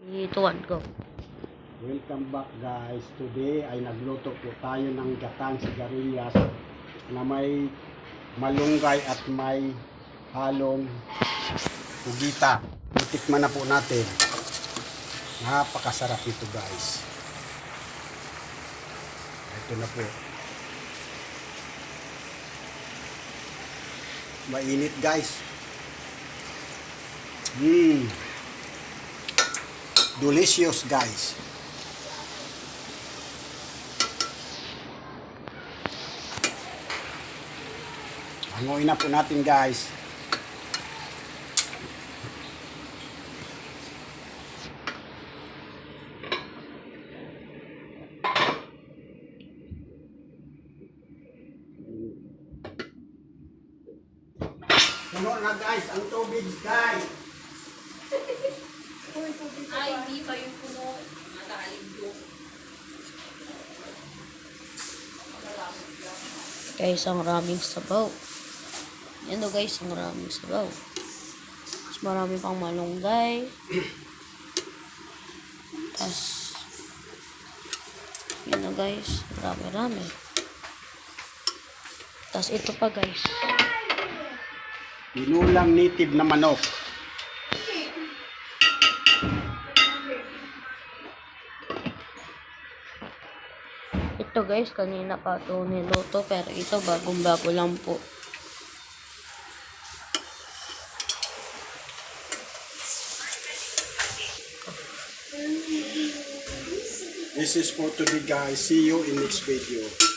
Tuwan, go. Welcome back guys. Today ay nagluto po tayo ng gatang sigarilyas na may malunggay at may halong ugita. Tikman na po natin. Napakasarap ito guys. Ito na po. Mainit guys. Delicious guys. Hanguin na po natin guys. Puno na guys ang tubig guys. Ay, hindi pa yung puno. Nakaligyo. Guys, ang maraming sabaw. Yan o guys, ang maraming sabaw. Mas marami pang malunggay. Tapos, yan o guys, marami-rami. Tapos ito pa guys. Binulang native na manok. Ito guys, kanina pa ito niluto, pero ito bagong-bago lang po. This is for today guys. See you in next video.